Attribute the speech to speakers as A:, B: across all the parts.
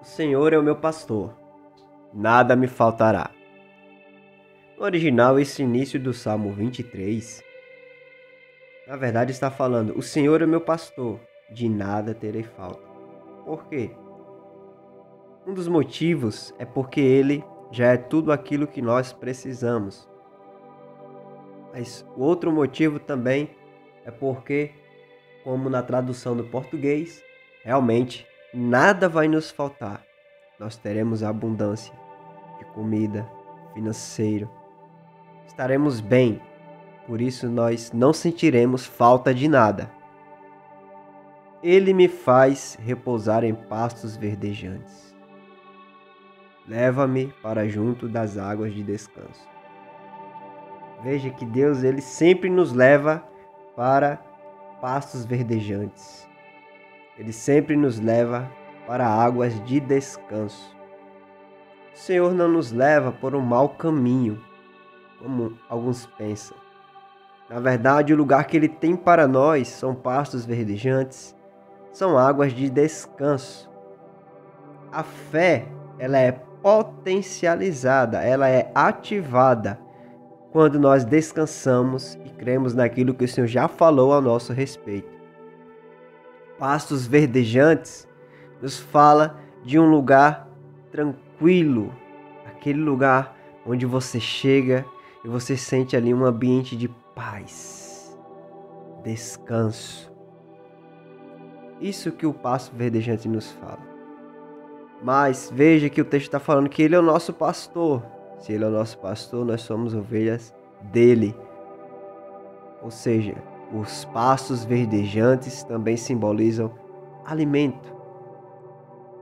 A: O Senhor é o meu pastor, nada me faltará. No original, esse início do Salmo 23, na verdade está falando: o Senhor é meu pastor, de nada terei falta. Por quê? Um dos motivos é porque Ele já é tudo aquilo que nós precisamos. Mas o outro motivo também é porque, como na tradução do português, realmente nada vai nos faltar. Nós teremos abundância de comida, financeiro. Estaremos bem, por isso nós não sentiremos falta de nada. Ele me faz repousar em pastos verdejantes. Leva-me para junto das águas de descanso. Veja que Deus, ele sempre nos leva para pastos verdejantes. Ele sempre nos leva para águas de descanso. O Senhor não nos leva por um mau caminho, como alguns pensam. Na verdade, o lugar que Ele tem para nós são pastos verdejantes, são águas de descanso. A fé, ela é potencializada, ela é ativada quando nós descansamos e cremos naquilo que o Senhor já falou a nosso respeito. Pastos verdejantes nos fala de um lugar tranquilo, aquele lugar onde você chega e você sente ali um ambiente de paz, descanso. Isso que o pasto verdejante nos fala. Mas veja que o texto está falando que Ele é o nosso pastor. Se Ele é o nosso pastor, nós somos ovelhas dele. Ou seja, os pastos verdejantes também simbolizam alimento.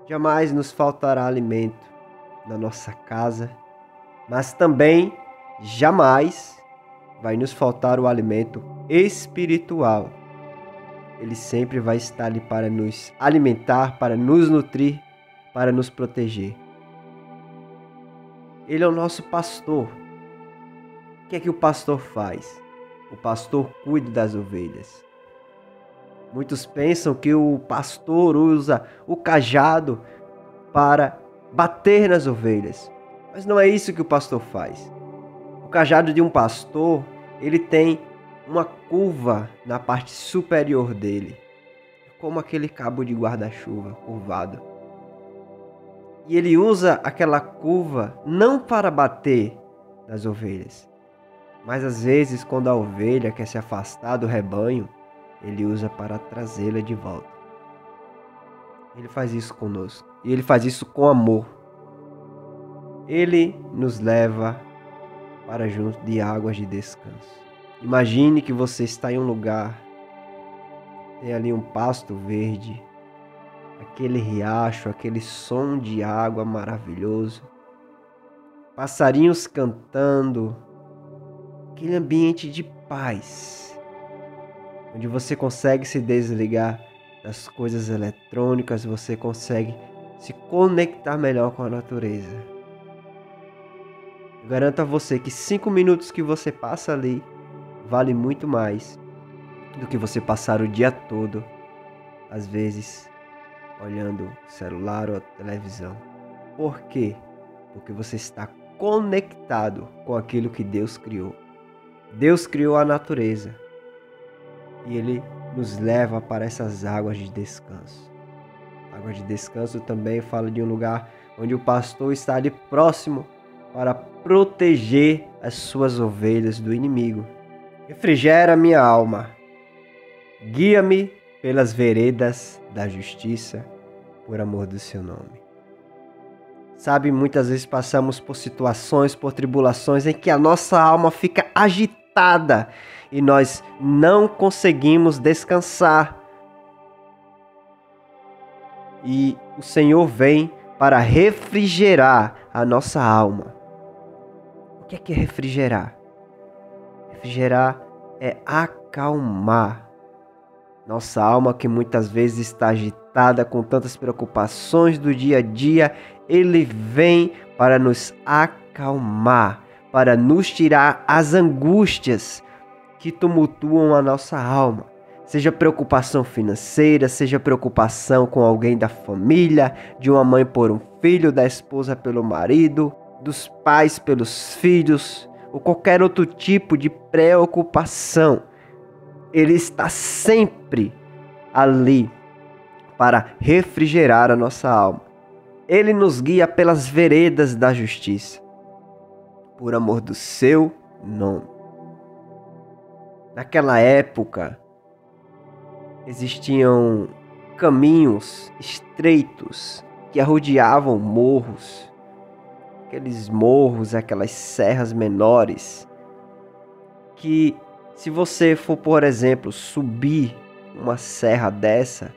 A: Jamais nos faltará alimento na nossa casa, mas também jamais vai nos faltar o alimento espiritual. Ele sempre vai estar ali para nos alimentar, para nos nutrir, para nos proteger. Ele é o nosso pastor. O que é que o pastor faz? O pastor cuida das ovelhas. Muitos pensam que o pastor usa o cajado para bater nas ovelhas. Mas não é isso que o pastor faz. O cajado de um pastor, ele tem uma curva na parte superior dele. Como aquele cabo de guarda-chuva curvado. E ele usa aquela curva não para bater nas ovelhas. Mas às vezes, quando a ovelha quer se afastar do rebanho, ele usa para trazê-la de volta. Ele faz isso conosco. E ele faz isso com amor. Ele nos leva para junto de águas de descanso. Imagine que você está em um lugar, tem ali um pasto verde, aquele riacho, aquele som de água maravilhoso, passarinhos cantando, aquele ambiente de paz, onde você consegue se desligar das coisas eletrônicas, você consegue se conectar melhor com a natureza. Eu garanto a você que 5 minutos que você passa ali vale muito mais do que você passar o dia todo, às vezes, olhando o celular ou a televisão. Por quê? Porque você está conectado com aquilo que Deus criou. Deus criou a natureza e Ele nos leva para essas águas de descanso. Águas de descanso também fala de um lugar onde o pastor está ali próximo para proteger as suas ovelhas do inimigo. Refrigera minha alma, guia-me pelas veredas da justiça, por amor do seu nome. Sabe, muitas vezes passamos por situações, por tribulações em que a nossa alma fica agitada e nós não conseguimos descansar. E o Senhor vem para refrigerar a nossa alma. O que é refrigerar? Refrigerar é acalmar nossa alma, que muitas vezes está agitada com tantas preocupações do dia a dia. Ele vem para nos acalmar, para nos tirar as angústias que tumultuam a nossa alma. Seja preocupação financeira, seja preocupação com alguém da família, de uma mãe por um filho, da esposa pelo marido, dos pais pelos filhos, ou qualquer outro tipo de preocupação. Ele está sempre ali para refrigerar a nossa alma. Ele nos guia pelas veredas da justiça, por amor do seu nome. Naquela época, existiam caminhos estreitos que arrodeavam morros, aqueles morros, aquelas serras menores, que se você for, por exemplo, subir uma serra dessa,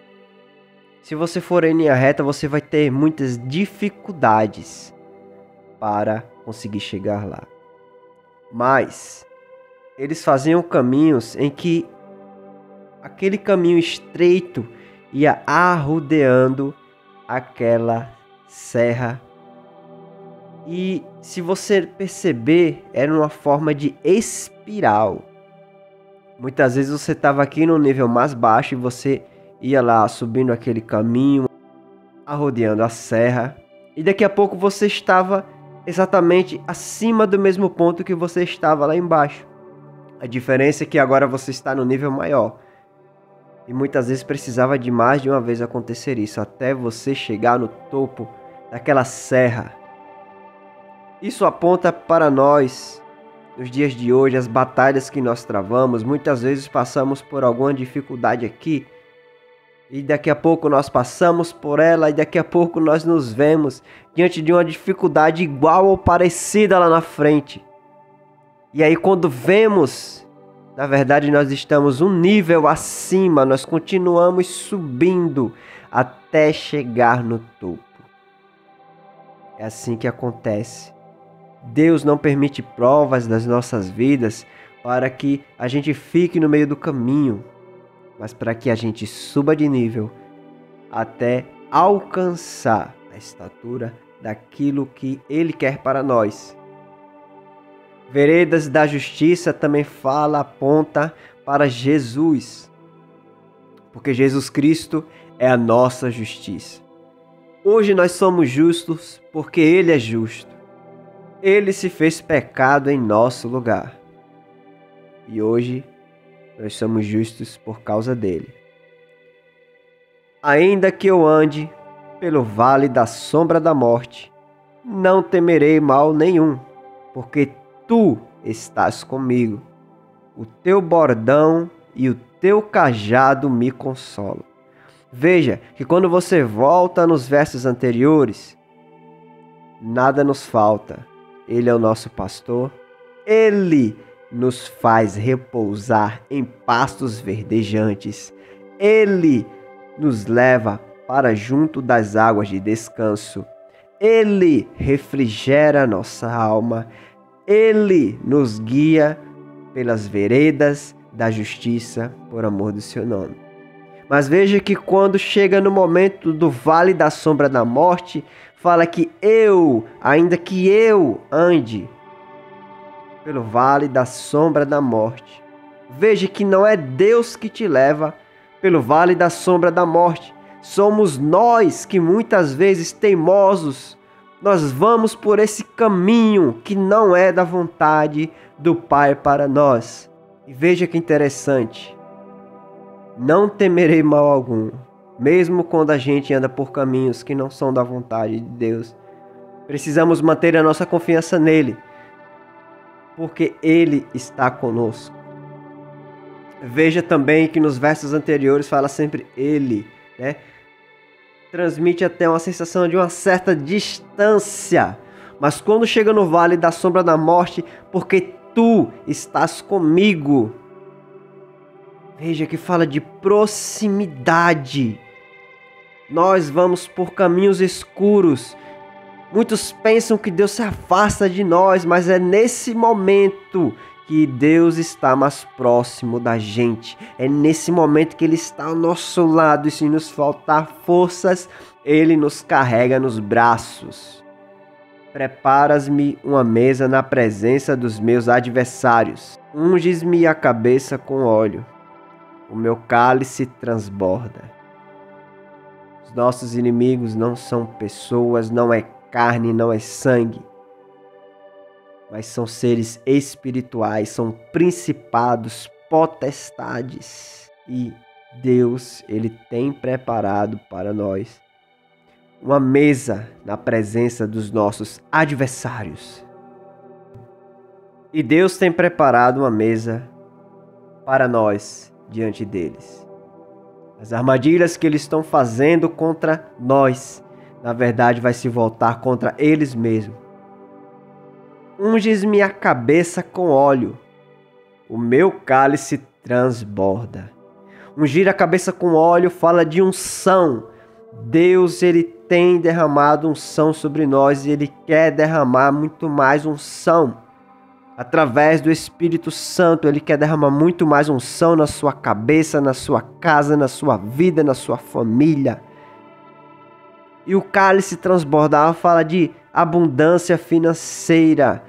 A: se você for em linha reta, você vai ter muitas dificuldades para conseguir chegar lá. Mas eles faziam caminhos em que aquele caminho estreito ia arrodeando aquela serra. E se você perceber, era uma forma de espiral. Muitas vezes você estava aqui no nível mais baixo e você ia lá subindo aquele caminho, arrodeando a serra. E daqui a pouco você estava exatamente acima do mesmo ponto que você estava lá embaixo. A diferença é que agora você está no nível maior. E muitas vezes precisava de mais de uma vez acontecer isso, até você chegar no topo daquela serra. Isso aponta para nós, nos dias de hoje, as batalhas que nós travamos. Muitas vezes passamos por alguma dificuldade aqui, e daqui a pouco nós passamos por ela, e daqui a pouco nós nos vemos diante de uma dificuldade igual ou parecida lá na frente. E aí quando vemos, na verdade nós estamos um nível acima, nós continuamos subindo até chegar no topo. É assim que acontece. Deus não permite provas das nossas vidas para que a gente fique no meio do caminho, mas para que a gente suba de nível até alcançar a estatura daquilo que Ele quer para nós. Veredas da justiça também aponta para Jesus, porque Jesus Cristo é a nossa justiça. Hoje nós somos justos porque Ele é justo. Ele se fez pecado em nosso lugar. E hoje nós somos justos por causa dele. Ainda que eu ande pelo vale da sombra da morte, não temerei mal nenhum, porque tu estás comigo. O teu bordão e o teu cajado me consolam. Veja que quando você volta nos versos anteriores, nada nos falta. Ele é o nosso pastor. Ele nos faz repousar em pastos verdejantes. Ele nos leva para junto das águas de descanso. Ele refrigera nossa alma. Ele nos guia pelas veredas da justiça por amor do seu nome. Mas veja que quando chega no momento do vale da sombra da morte, fala que ainda que eu ande pelo vale da sombra da morte. Veja que não é Deus que te leva pelo vale da sombra da morte. Somos nós que muitas vezes teimosos, nós vamos por esse caminho que não é da vontade do Pai para nós. E veja que interessante. Não temerei mal algum, mesmo quando a gente anda por caminhos que não são da vontade de Deus. Precisamos manter a nossa confiança nele, porque ele está conosco. Veja também que nos versos anteriores fala sempre ele, né? Transmite até uma sensação de uma certa distância. Mas quando chega no vale da sombra da morte, porque tu estás comigo. Veja que fala de proximidade. Nós vamos por caminhos escuros. Muitos pensam que Deus se afasta de nós, mas é nesse momento que Deus está mais próximo da gente. É nesse momento que Ele está ao nosso lado, e se nos faltar forças, Ele nos carrega nos braços. Preparas-me uma mesa na presença dos meus adversários. Unges-me a cabeça com óleo. o meu cálice transborda. Os nossos inimigos não são pessoas, não é carne, não é sangue, mas são seres espirituais, são principados, potestades. E Deus, Ele tem preparado para nós uma mesa na presença dos nossos adversários. E Deus tem preparado uma mesa para nós diante deles. As armadilhas que eles estão fazendo contra nós, na verdade, vai se voltar contra eles mesmos. Unges-me a cabeça com óleo, o meu cálice transborda. Ungir a cabeça com óleo fala de unção. Deus, Ele tem derramado unção sobre nós e Ele quer derramar muito mais unção. Através do Espírito Santo, Ele quer derramar muito mais unção na sua cabeça, na sua casa, na sua vida, na sua família. E o cálice transbordar fala de abundância financeira.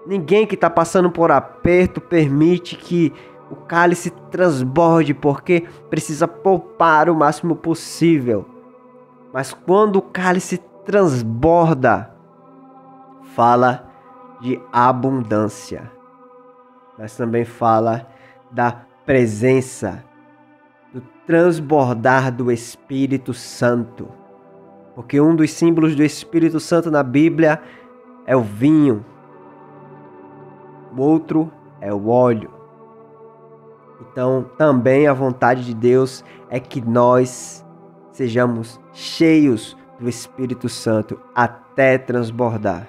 A: Ninguém que está passando por aperto permite que o cálice transborde, porque precisa poupar o máximo possível. Mas quando o cálice transborda, fala de abundância, mas também fala da presença, do transbordar do Espírito Santo. Porque um dos símbolos do Espírito Santo na Bíblia é o vinho, o outro é o óleo. Então, também a vontade de Deus é que nós sejamos cheios do Espírito Santo até transbordar.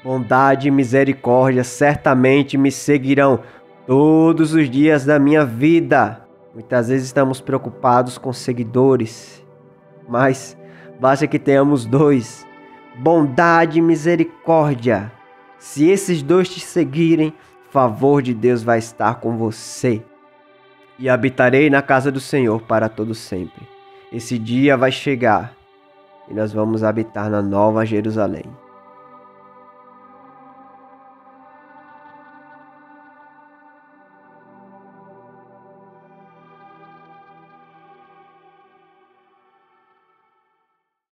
A: Bondade e misericórdia certamente me seguirão todos os dias da minha vida. Muitas vezes estamos preocupados com seguidores, mas basta que tenhamos dois: bondade e misericórdia. Se esses dois te seguirem, o favor de Deus vai estar com você. E habitarei na casa do Senhor para todo sempre. Esse dia vai chegar e nós vamos habitar na Nova Jerusalém.